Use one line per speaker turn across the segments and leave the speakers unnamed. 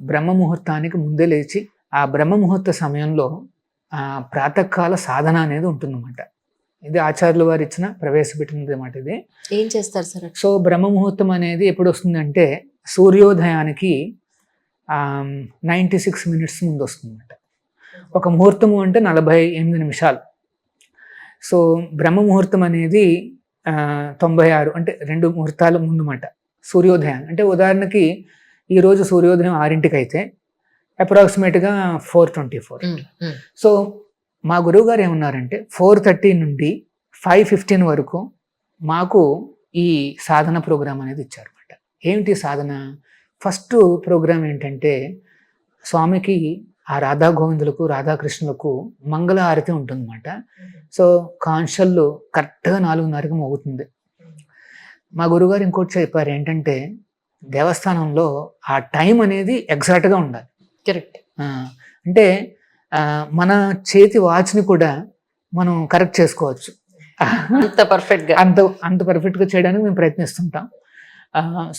బ్రహ్మ ముహూర్తానికి ముందే లేచి ఆ బ్రహ్మ ముహూర్త సమయంలో ప్రాతకాల సాధన అనేది ఉంటుందన్నమాట. ఇది ఆచార్యుల వారు ఇచ్చిన ప్రవేశపెట్టినది అన్నమాట. ఇది
ఏం చేస్తారు సార్?
సో బ్రహ్మ ముహూర్తం అనేది ఎప్పుడు వస్తుందంటే సూర్యోదయానికి 96 మినిట్స్ ముందు వస్తుందన్నమాట. ఒక ముహూర్తము అంటే 48 నిమిషాలు. సో బ్రహ్మ ముహూర్తం అనేది 96 అంటే 2 ముహూర్తాల ముందు మాట సూర్యోదయం. అంటే ఉదాహరణకి ఈరోజు సూర్యోదయం 6ంటికి అయితే అప్రాక్సిమేట్గా 4:24. సో మా గురువు గారు ఏమన్నారంటే 4:30 నుండి 5:15 వరకు మాకు ఈ సాధన ప్రోగ్రాం అనేది ఇచ్చారన్నమాట. ఏమిటి సాధన? ఫస్ట్ ప్రోగ్రాం ఏంటంటే స్వామికి ఆ రాధా గోవిందులకు రాధాకృష్ణులకు మంగళ హారతి ఉంటుందన్నమాట. సో కాన్షల్లో కరెక్ట్గా 4:30కి మోగుతుంది. మా గురుగారు ఇంకోటి చెప్పారు ఏంటంటే దేవస్థానంలో ఆ టైం అనేది ఎగ్జాక్ట్గా ఉండాలి.
కరెక్ట్.
అంటే మన చేతి వాచ్ని కూడా మనం కరెక్ట్ చేసుకోవచ్చు.
అంత పర్ఫెక్ట్గా
అంత పర్ఫెక్ట్గా చేయడానికి మేము ప్రయత్నిస్తుంటాం.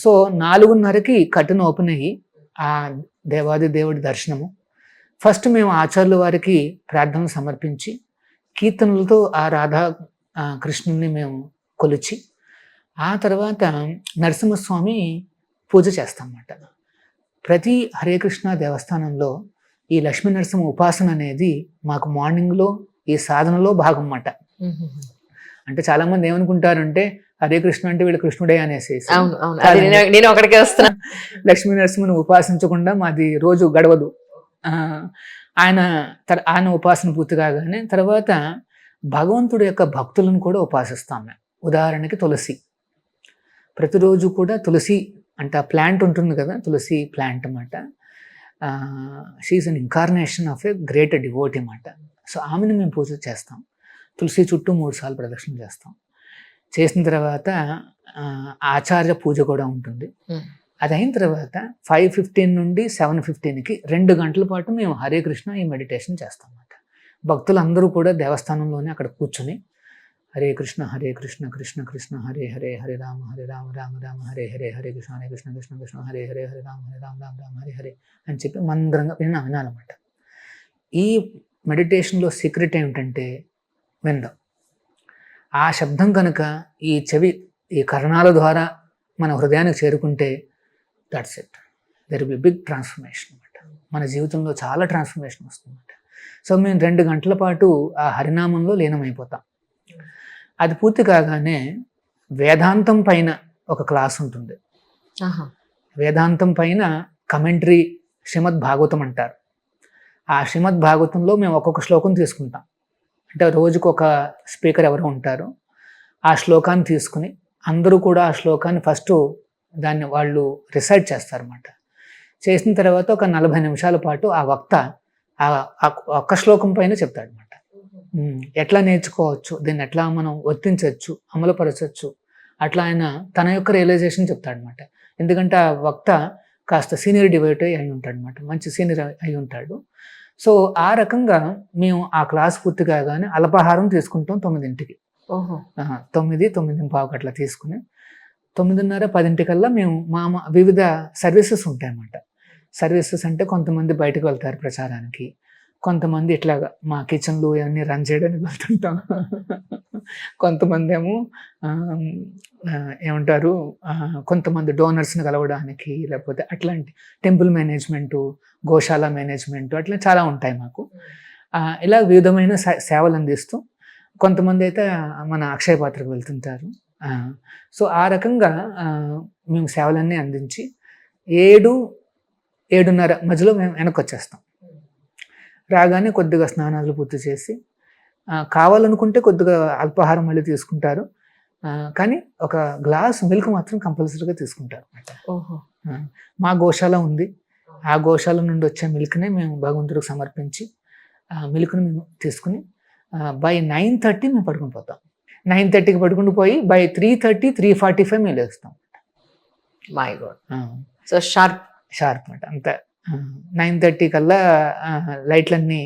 సో 4:30కి కర్టెన్ ఓపెన్ అయ్యి ఆ దేవాది దేవుడి దర్శనము. ఫస్ట్ మేము ఆచార్యుల వారికి ప్రార్థనలు సమర్పించి కీర్తనలతో ఆ రాధా కృష్ణుని మేము కొలిచి ఆ తర్వాత నరసింహస్వామి పూజ చేస్తామన్నమాట. ప్రతి హరే కృష్ణ దేవస్థానంలో ఈ లక్ష్మీ నరసింహ ఉపాసన అనేది మాకు మార్నింగ్లో ఈ సాధనలో భాగం అన్నమాట. అంటే చాలా మంది ఏమనుకుంటారంటే హరే కృష్ణ అంటే వీళ్ళు కృష్ణుడే అనేసి.
నేను అక్కడికే వస్తున్నా.
లక్ష్మీ నరసింహను ఉపాసించకుండా మాది రోజు గడవదు. ఆయన ఉపాసన పూర్తి కాగానే తర్వాత భగవంతుడి యొక్క భక్తులను కూడా ఉపాసిస్తాం మేము. ఉదాహరణకి తులసి. ప్రతిరోజు కూడా తులసి అంటే ఆ ప్లాంట్ ఉంటుంది కదా, తులసి ప్లాంట్ అన్నమాట. She's an incarnation of a great devotee అన్నమాట. సో ఆమెను మేము పూజ చేస్తాం. తులసి చుట్టూ 3 సార్లు ప్రదక్షిణ చేస్తాం. చేసిన తర్వాత ఆచార్య పూజ కూడా ఉంటుంది. అది అయిన తర్వాత 5:15 నుండి 7:15కి 2 గంటల పాటు మేము హరే కృష్ణ ఈ మెడిటేషన్ చేస్తాం అన్నమాట. భక్తులందరూ కూడా దేవస్థానంలోనే అక్కడ కూర్చొని హరే కృష్ణ కృష్ణ కృష్ణ హరే హరే హరే రామ రామ రామ హరే హరే హరే కృష్ణ కృష్ణ కృష్ణ హరే హరే హరే రామ రామ రామ హరే హరే అని చెప్పి మందరంగా వినాలన్నమాట. ఈ మెడిటేషన్లో సీక్రెట్ ఏమిటంటే వినడం. ఆ శబ్దం కనుక ఈ చెవి ఈ కర్ణాల ద్వారా మన హృదయానికి చేరుకుంటే that's it. There will be big transformation అన్నమాట. మన జీవితంలో చాలా ట్రాన్స్ఫర్మేషన్ వస్తుందన్నమాట. సో మేము 2 గంటల పాటు ఆ హరినామంలో లీనమైపోతాం. అది పూర్తి కాగానే వేదాంతం పైన ఒక క్లాస్ ఉంటుంది. వేదాంతం పైన కమెంటరీ శ్రీమద్ భాగవతం అంటారు. ఆ శ్రీమద్ భాగవతంలో మేము ఒక్కొక్క శ్లోకం తీసుకుంటాం. అంటే రోజుకు ఒక స్పీకర్ ఎవరు ఉంటారు, ఆ శ్లోకాన్ని తీసుకుని అందరూ కూడా ఆ శ్లోకాన్ని ఫస్ట్ దాన్ని వాళ్ళు రిసైట్ చేస్తారన్నమాట. చేసిన తర్వాత ఒక 40 నిమిషాల పాటు ఆ వక్త ఒక్క శ్లోకం పైన చెప్తాడనమాట. ఎట్లా నేర్చుకోవచ్చు, దీన్ని ఎట్లా మనం వర్తించవచ్చు, అమలుపరచవచ్చు, అట్లా ఆయన తన యొక్క రియలైజేషన్ చెప్తాడనమాట. ఎందుకంటే ఆ వక్త కాస్త సీనియర్ డివోటీ అయి ఉంటాడు అనమాట, మంచి సీనియర్ అయి ఉంటాడు. సో ఆ రకంగా మేము ఆ క్లాస్ పూర్తి కాగానే అల్పాహారం తీసుకుంటాం 9ంటికి. 9:05 అట్లా తీసుకుని 9:30, 10ంటికల్లా మేము మా వివిధ సర్వీసెస్ ఉంటాయన్నమాట. సర్వీసెస్ అంటే కొంతమంది బయటకు వెళ్తారు ప్రచారానికి, కొంతమంది ఇట్లాగా మా కిచెన్లు ఇవన్నీ రన్ చేయడానికి వెళ్తుంటాం, కొంతమంది ఏమో ఏమంటారు కొంతమంది డోనర్స్ని కలవడానికి, లేకపోతే అట్లాంటి టెంపుల్ మేనేజ్మెంటు, గోశాల మేనేజ్మెంటు అట్లా చాలా ఉంటాయి మాకు. ఇలా వివిధమైన సేవలు అందిస్తూ కొంతమంది అయితే మన అక్షయ పాత్రకు వెళ్తుంటారు. సో ఆ రకంగా మేము సేవలన్నీ అందించి 7-7:30 మధ్యలో మేము వెనక్కి వచ్చేస్తాం. రాగానే కొద్దిగా స్నానాలు పూర్తి చేసి కావాలనుకుంటే కొద్దిగా అల్పాహారం మళ్ళీ తీసుకుంటారు, కానీ ఒక గ్లాస్ మిల్క్ మాత్రం కంపల్సరీగా తీసుకుంటారు అన్నమాట. మా గోశాల ఉంది, ఆ గోశాల నుండి వచ్చే మిల్క్నే మేము భగవంతుడికి సమర్పించి ఆ మిల్క్ని మేము తీసుకుని బై 9:30 మేము పడుకుని పోతాం. 9:30కి పడుకుని పోయి బై 3:30, 3:45 మేము లేస్తాం.
My God. సో షార్ప్
అన్నమాట. అంత 9:30 కల్లా లైట్లన్నీ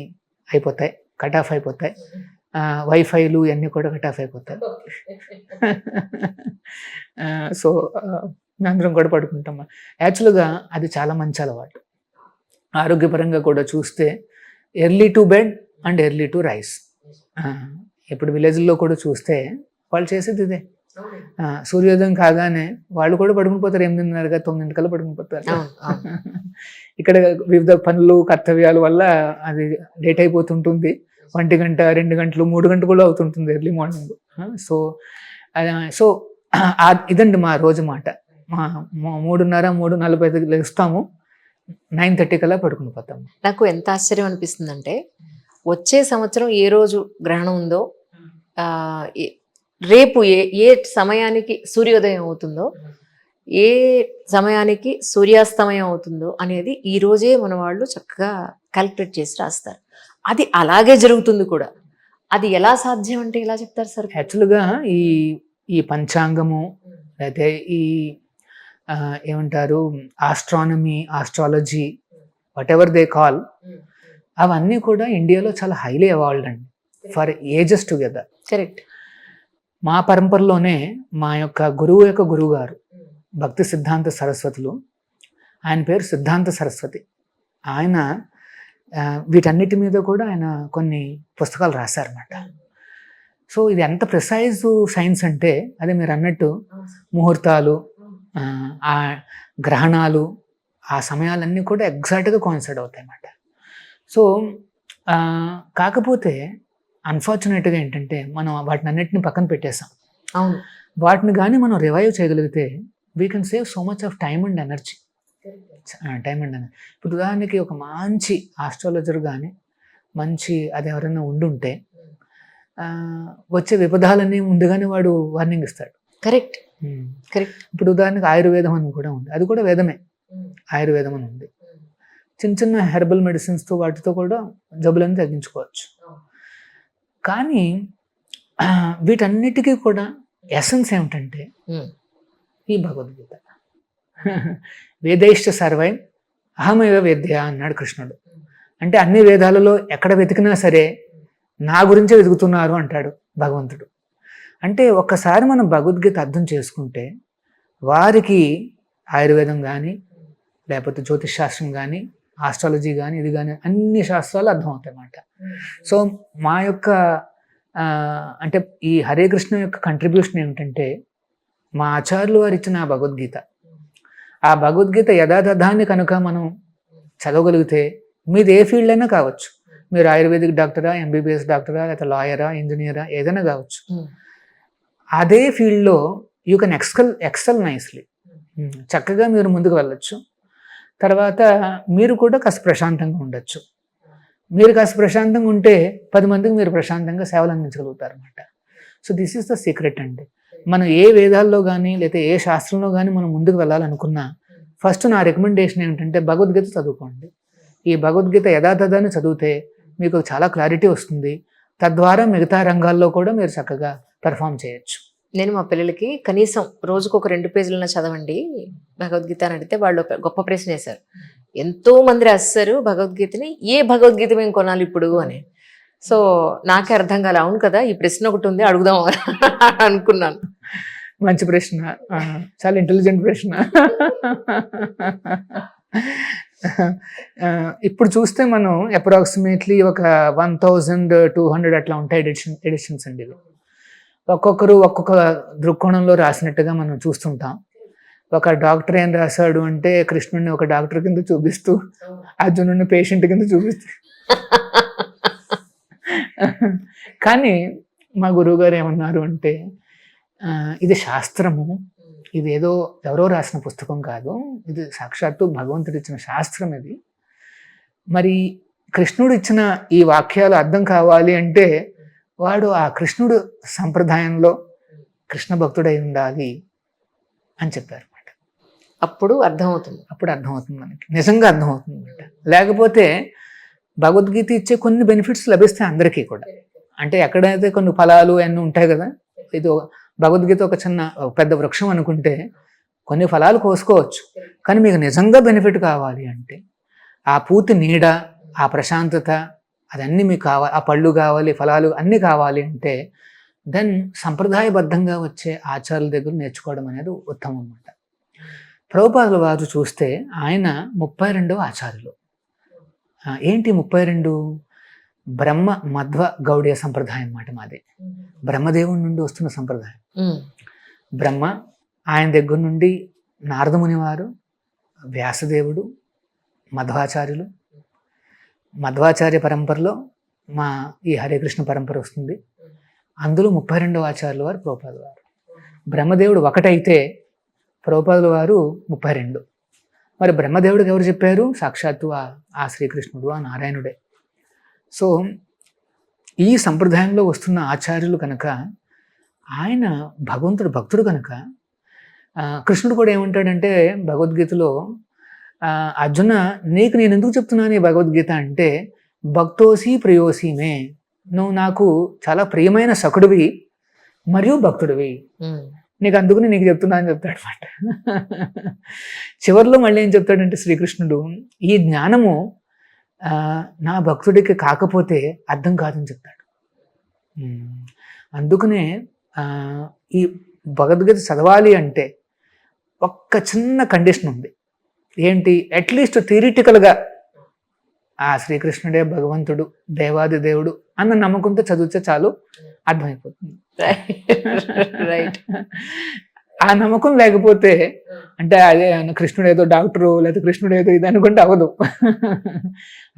అయిపోతాయి, కట్ ఆఫ్ అయిపోతాయి, వైఫైలు ఇవన్నీ కూడా కట్ ఆఫ్ అయిపోతాయి. సో అందరం కూడా పడుకుంటాం. యాక్చువల్గా అది చాలా మంచి అలవాటు. ఆరోగ్యపరంగా కూడా చూస్తే early to bed and early to rice. ఇప్పుడు విలేజ్లో కూడా చూస్తే వాళ్ళు చేసేది ఇదే. సూర్యోదయం కాగానే వాళ్ళు కూడా పడుకుని పోతారు, 8:30 9 పడుకుని పోతారు. ఇక్కడ వివిధ పనులు కర్తవ్యాల వల్ల అది లేట్ అయిపోతుంటుంది. 1 గంట 2 గంటలు 3 గంటలు కూడా అవుతుంటుంది ఎర్లీ మార్నింగ్. సో సో ఇదండి మా రోజు మాట. 3:30 3:45 లేస్తాము, 9:30 కల్లా పడుకుని పోతాము.
నాకు ఎంత ఆశ్చర్యం అనిపిస్తుందంటే, వచ్చే సంవత్సరం ఏ రోజు గ్రహణం ఉందో, రేపు ఏ సమయానికి సూర్యోదయం అవుతుందో, ఏ సమయానికి సూర్యాస్తమయం అవుతుందో అనేది ఈ రోజే మన వాళ్ళు చక్కగా క్యాలిక్యులేట్ చేసి రాస్తారు. అది అలాగే జరుగుతుంది కూడా. అది ఎలా సాధ్యం అంటే ఎలా చెప్తారు సార్?
యాక్చువల్గా ఈ పంచాంగము అయితే ఈ ఏమంటారు astronomy, astrology, what ever they call, అవన్నీ కూడా ఇండియాలో చాలా హైలీ అవాల్వ్డ్ అండి ఫర్ ఏజెస్ టుగెదర్.
కరెక్ట్.
మా పరంపరలోనే మా యొక్క గురువు గారు భక్తి సిద్ధాంత సరస్వతులు, ఆయన పేరు సిద్ధాంత సరస్వతి. ఆయన వీటన్నిటి మీద కూడా ఆయన కొన్ని పుస్తకాలు రాశారన్నమాట. సో ఇది ఎంత ప్రిసైజ్ సైన్స్ అంటే, అదే మీరు అన్నట్టు ముహూర్తాలు, ఆ గ్రహణాలు, ఆ సమయాలన్నీ కూడా ఎగ్జాక్ట్గా కోయిన్సైడ్ అవుతాయి అన్నమాట. సో కాకపోతే అన్ఫార్చునేట్గా ఏంటంటే మనం వాటిని అన్నిటిని పక్కన పెట్టేసాం.
అవును.
వాటిని కానీ మనం రివైవ్ చేయగలిగితే we can save so much of time and energy. ఇప్పుడు ఉదాహరణకి ఒక మంచి ఆస్ట్రాలజర్ కానీ మంచి అది ఎవరైనా ఉండుంటే వచ్చే విపదాలన్నీ ముందుగానే వాడు వార్నింగ్ ఇస్తాడు.
కరెక్ట్. కరెక్ట్.
ఇప్పుడు ఉదాహరణకి ఆయుర్వేదం అని కూడా ఉంది, అది కూడా వేదమే. ఆయుర్వేదం అని ఉంది. చిన్న చిన్న హెర్బల్ మెడిసిన్స్తో వాటితో కూడా జబ్బులను తగ్గించుకోవచ్చు. కానీ వీటన్నిటికీ కూడా ఎసెన్స్ ఏమిటంటే ఈ భగవద్గీత. వేదైష్ట సర్వై అహమేవ వేద్య అన్నాడు కృష్ణుడు. అంటే అన్ని వేదాలలో ఎక్కడ వెతికినా సరే నా గురించే వెతుకుతున్నారు అంటాడు భగవంతుడు. అంటే ఒక్కసారి మనం భగవద్గీత అర్థం చేసుకుంటే వారికి ఆయుర్వేదం కానీ లేకపోతే జ్యోతిష్ శాస్త్రం కానీ ఆస్ట్రాలజీ కానీ ఇది కానీ అన్ని శాస్త్రాలు అర్థమవుతాయి అన్నమాట. సో మా యొక్క అంటే ఈ హరే కృష్ణ యొక్క కంట్రిబ్యూషన్ ఏమిటంటే, మా ఆచార్యులు వారు ఇచ్చిన ఆ భగవద్గీత యథాతథాన్ని కనుక మనం చదవగలిగితే మీది ఏ ఫీల్డ్ అయినా కావచ్చు, మీరు ఆయుర్వేదిక్ డాక్టరా, ఎంబీబీఎస్ డాక్టరా, లేకపోతే లాయరా, ఇంజనీరా, ఏదైనా కావచ్చు, అదే ఫీల్డ్లో యూ కెన్ ఎక్సెల్ నైస్లీ. చక్కగా మీరు ముందుకు వెళ్ళచ్చు. తర్వాత మీరు కూడా కాస్త ప్రశాంతంగా ఉండొచ్చు. మీరు కాస్త ప్రశాంతంగా ఉంటే 10 మందికి మీరు ప్రశాంతంగా సేవలు అందించగలుగుతారు అన్నమాట. So this is the secret అండి. మనం ఏ వేదాల్లో కానీ లేదా ఏ శాస్త్రంలో కానీ మనం ముందుకు వెళ్ళాలనుకున్నా ఫస్ట్ నా రికమెండేషన్ ఏంటంటే భగవద్గీత చదువుకోండి. ఈ భగవద్గీత యథాతథాన్ని చదివితే మీకు చాలా క్లారిటీ వస్తుంది. తద్వారా మిగతా రంగాల్లో కూడా మీరు చక్కగా పెర్ఫామ్ చేయొచ్చు.
నేను మా పిల్లలకి కనీసం రోజుకు ఒక 2 పేజీలన్నా చదవండి భగవద్గీత అని అడిగితే వాళ్ళు గొప్ప ప్రశ్న వేశారు. ఎంతో మంది రాస్తారు భగవద్గీతని, ఏ భగవద్గీత మేము కొనాలి ఇప్పుడు అని. సో నాకే అర్థం కాలే. అవును కదా, ఈ ప్రశ్న ఒకటి ఉంది, అడుగుదాం అనుకున్నాను.
మంచి ప్రశ్న, చాలా ఇంటెలిజెంట్ ప్రశ్న. ఇప్పుడు చూస్తే మనం అప్రాక్సిమేట్లీ ఒక 1200 అట్లా ఉంటాయి ఎడిషన్స్ అండి. ఒక్కొక్కరు ఒక్కొక్క దృక్కోణంలో రాసినట్టుగా మనం చూస్తుంటాం. ఒక డాక్టర్ ఏం రాశాడు అంటే కృష్ణుడిని ఒక డాక్టర్ కింద చూపిస్తూ, అర్జునుడిని పేషెంట్ కింద చూపిస్తూ. కానీ మా గురువుగారు ఏమన్నారు అంటే, ఇది శాస్త్రము, ఇది ఏదో ఎవరో రాసిన పుస్తకం కాదు, ఇది సాక్షాత్తు భగవంతుడు ఇచ్చిన శాస్త్రం. ఇది మరి కృష్ణుడు ఇచ్చిన ఈ వాక్యాలు అర్థం కావాలి అంటే వాడు ఆ కృష్ణుడు సంప్రదాయంలో కృష్ణ భక్తుడై ఉండాలి అని చెప్పారు అన్నమాట.
అప్పుడు అర్థమవుతుంది
మనకి, నిజంగా అర్థమవుతుంది అన్నమాట. లేకపోతే భగవద్గీత ఇచ్చే కొన్ని బెనిఫిట్స్ లభిస్తాయి అందరికీ కూడా. అంటే ఎక్కడైతే కొన్ని ఫలాలు అన్నీ ఉంటాయి కదా, ఇది భగవద్గీత ఒక పెద్ద వృక్షం అనుకుంటే కొన్ని ఫలాలు కోసుకోవచ్చు. కానీ మీకు నిజంగా బెనిఫిట్ కావాలి అంటే ఆ పూర్తి నీడ, ఆ ప్రశాంతత, అదన్నీ మీకు కావాలి. ఆ పళ్ళు కావాలి, ఫలాలు అన్నీ కావాలి అంటే దెన్ సంప్రదాయబద్ధంగా వచ్చే ఆచార్యుల దగ్గర నేర్చుకోవడం అనేది ఉత్తమం అన్నమాట. ప్రభుపాదుల వారు చూస్తే ఆయన 32వ ఆచార్యులు. ఏంటి 32? బ్రహ్మ మధ్వ గౌడీయ సంప్రదాయం అన్నమాట మాది. బ్రహ్మదేవుడి నుండి వస్తున్న సంప్రదాయం. బ్రహ్మ, ఆయన దగ్గర నుండి నారదముని వారు, వ్యాసదేవుడు, మధ్వాచార్యులు, మధ్వాచార్య పరంపరలో మా ఈ హరే కృష్ణ పరంపర వస్తుంది. అందులో 32వ ఆచార్యుల వారు ప్రభుపాదుల వారు. బ్రహ్మదేవుడు ఒకటైతే ప్రభుపాదుల వారు 32. మరి బ్రహ్మదేవుడికి ఎవరు చెప్పారు? సాక్షాత్తు ఆ శ్రీకృష్ణుడు, ఆ నారాయణుడే. సో ఈ సంప్రదాయంలో వస్తున్న ఆచార్యులు కనుక, ఆయన భగవంతుడు భక్తుడు కనుక, కృష్ణుడు కూడా ఏమంటాడంటే భగవద్గీతలో, అర్జున నీకు నేను ఎందుకు చెప్తున్నాను ఈ భగవద్గీత అంటే, భక్తోసి ప్రియోసి మే, నువ్వు నాకు చాలా ప్రియమైన సఖుడివి మరియు భక్తుడివి, నీకు అందుకుని నీకు చెప్తున్నా అని చెప్తాడు అనమాట. చివరిలో మళ్ళీ ఏం చెప్తాడంటే శ్రీకృష్ణుడు, ఈ జ్ఞానము నా భక్తుడికి కాకపోతే అర్థం కాదని చెప్తాడు. అందుకనే ఈ భగవద్గీత చదవాలి అంటే ఒక్క చిన్న కండిషన్ ఉంది. ఏంటి? అట్లీస్ట్ థియరిటికల్గా ఆ శ్రీకృష్ణుడే భగవంతుడు, దేవాది దేవుడు అన్న నమ్మకంతో చదివితే చాలు, అర్థమైపోతుంది.
రైట్.
ఆ నమ్మకం లేకపోతే, అంటే అదే కృష్ణుడు ఏదో డాక్టరు లేదా కృష్ణుడు ఏదో ఇది అనుకుంటే అవ్వదు.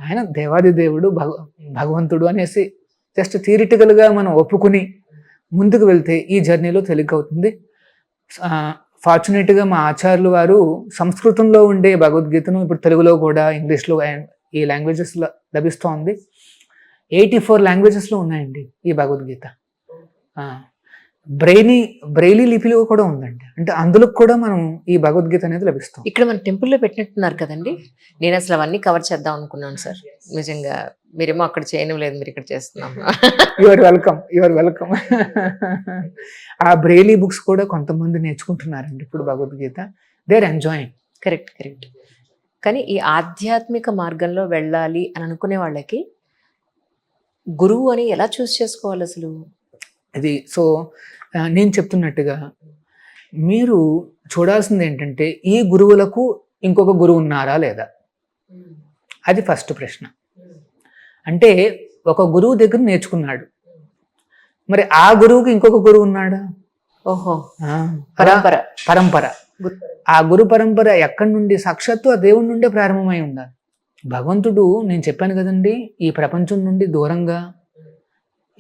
ఆయన దేవాది దేవుడు, భగవంతుడు అనేసి జస్ట్ థియరిటికల్గా మనం ఒప్పుకుని ముందుకు వెళ్తే ఈ జర్నీలో తేలికవుతుంది. ఫార్చునేట్గా మా ఆచార్యులు వారు సంస్కృతంలో ఉండే భగవద్గీతను ఇప్పుడు తెలుగులో కూడా, ఇంగ్లీష్లో, ఈ లాంగ్వేజెస్లో లభిస్తోంది. 84 లాంగ్వేజెస్లో ఉన్నాయండి ఈ భగవద్గీత. బ్రెయిలీ లిపిలో కూడా ఉందండి. అంటే అందులో కూడా మనం ఈ భగవద్గీత అనేది లభిస్తాం.
ఇక్కడ మన టెంపుల్లో పెట్టినట్టున్నారు కదండి. నేను అసలు అవన్నీ కవర్ చేద్దాం అనుకున్నాను సార్. నిజంగా మీరేమో అక్కడ చేయడం లేదు, మీరు ఇక్కడ చేస్తున్నాం.
You're welcome. ఆ బ్రెయిలీ బుక్స్ కూడా కొంతమంది నేర్చుకుంటున్నారండి ఇప్పుడు Bhagavad Gita. They are enjoying.
Correct. కానీ ఈ ఆధ్యాత్మిక మార్గంలో వెళ్ళాలి అని అనుకునే వాళ్ళకి గురువు అని ఎలా చూస్ చేసుకోవాలి అసలు?
అది సో నేను చెప్తున్నట్టుగా మీరు చూడాల్సింది ఏంటంటే, ఈ గురువులకు ఇంకొక గురువు ఉన్నారా లేదా, అది ఫస్ట్ ప్రశ్న. అంటే ఒక గురువు దగ్గర నేర్చుకున్నాడు, మరి ఆ గురువుకి ఇంకొక గురువు ఉన్నాడా?
ఓహో,
పరంపర. ఆ గురు పరంపర ఎక్కడి నుండి? సాక్షాత్తు ఆ దేవుడి నుండే ప్రారంభమై ఉండాలి. భగవంతుడు, నేను చెప్పాను కదండి, ఈ ప్రపంచం నుండి దూరంగా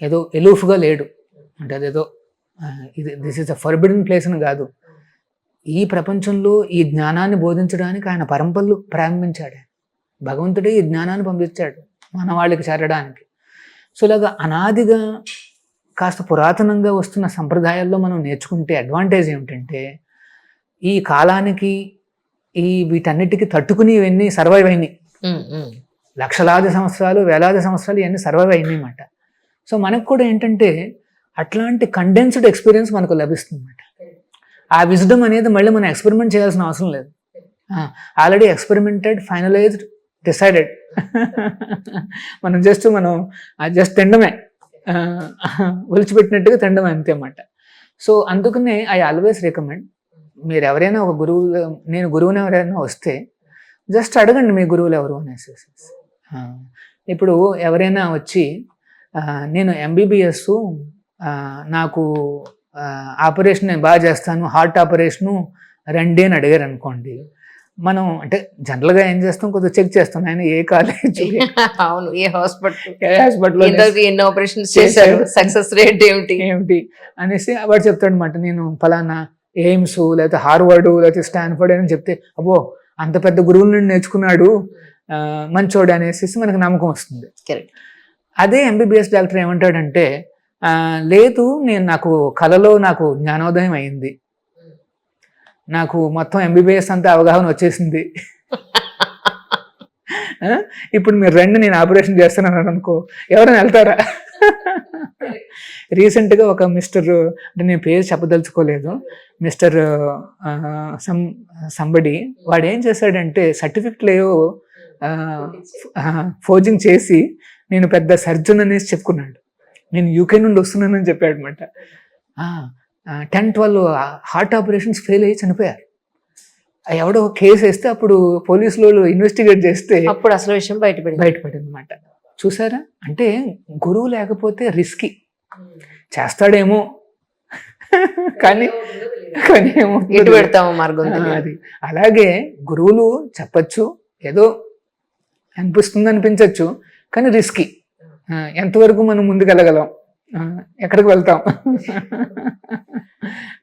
ఏదో ఎలూఫ్గా లేడు. అంటే అదేదో this is a forbidden place అని కాదు. ఈ ప్రపంచంలో ఈ జ్ఞానాన్ని బోధించడానికి ఆయన పరంపరలు ప్రారంభించాడు. భగవంతుడే ఈ జ్ఞానాన్ని పంపించాడు మన వాళ్ళకి చేరడానికి. సో ఇలాగా అనాదిగా కాస్త పురాతనంగా వస్తున్న సంప్రదాయాల్లో మనం నేర్చుకుంటే అడ్వాంటేజ్ ఏమిటంటే, ఈ కాలానికి వీటన్నిటికీ తట్టుకుని ఇవన్నీ సర్వైవ్ అయినాయి. లక్షలాది సంవత్సరాలు, వేలాది సంవత్సరాలు ఇవన్నీ సర్వైవ్ అయినాయి అన్నమాట. సో మనకు కూడా ఏంటంటే అట్లాంటి కండెన్స్డ్ ఎక్స్పీరియన్స్ మనకు లభిస్తుంది అన్నమాట. ఆ విజ్డమ్ అనేది మళ్ళీ మనం ఎక్స్పెరిమెంట్ చేయాల్సిన అవసరం లేదు. Already experimented, finalised, decided. మనం జస్ట్ తినడమే, ఒలిచిపెట్టినట్టుగా తినడమే అంతే అన్నమాట. సో అందుకనే ఐ ఆల్వేస్ రికమెండ్, మీరు ఎవరైనా ఒక గురువు, నేను గురువుని ఎవరైనా వస్తే జస్ట్ అడగండి మీ గురువులు ఎవరు అనేసి. ఇప్పుడు ఎవరైనా వచ్చి నేను ఎంబీబీఎస్, నాకు ఆపరేషన్ నేను బాగా చేస్తాను, హార్ట్ ఆపరేషను రండి అని అడిగారు అనుకోండి, మనం అంటే జనరల్గా ఏం చేస్తాం, కొద్దిగా చెక్ చేస్తాం ఆయన ఏ కాలేజ్,
అవును, ఏ హాస్పిటల్ ఎన్ని ఆపరేషన్స్ చేశారు, సక్సెస్ రేట్ ఏమిటి
అనేసి వాడు చెప్తాడు అనమాట. నేను ఫలానా ఎయిమ్స్ లేకపోతే హార్వర్డ్ లేకపోతే స్టాన్ఫర్డ్ అని చెప్తే, అబ్బో అంత పెద్ద గురువుల నుండి నేర్చుకున్నాడు, మంచోడు అనేసి మనకు నమ్మకం వస్తుంది. అదే ఎంబీబీఎస్ డాక్టర్ ఏమంటాడంటే, లేదు నాకు కళలో నాకు జ్ఞానోదయం అయింది, నాకు మొత్తం ఎంబీబీఎస్ అంతా అవగాహన వచ్చేసింది, ఇప్పుడు మీరు రండి నేను ఆపరేషన్ చేస్తున్నాను అనుకో, ఎవరైనా వెళ్తారా? రీసెంట్గా ఒక మిస్టర్, అంటే నేను పేరు చెప్పదలుచుకోలేదు, మిస్టర్ సంబడి, వాడు ఏం చేశాడంటే సర్టిఫికెట్లు ఏవో ఫోర్జింగ్ చేసి నేను పెద్ద సర్జన్ అనేసి చెప్పుకున్నాడు, నేను యూకే నుండి వస్తున్నానని చెప్పాడు అనమాట. 10-12 హార్ట్ ఆపరేషన్స్ ఫెయిల్ అయ్యి చనిపోయారు. ఎవడో కేసు వేస్తే అప్పుడు పోలీసులు వాళ్ళు ఇన్వెస్టిగేట్ చేస్తే
అప్పుడు అసలు విషయం బయటపడింది.
బయటపడింది అనమాట. చూసారా, అంటే గురువు లేకపోతే రిస్కీ, చేస్తాడేమో కానీ ఏమవుతుందో
ఎటు పెడతాము మార్గం తెలియదు.
అది అలాగే గురువులు చెప్పచ్చు, ఏదో అనిపిస్తుంది అనిపించవచ్చు, కానీ రిస్కీ. ఎంతవరకు మనం ముందుకెళ్ళగలం, ఎక్కడికి వెళ్తాం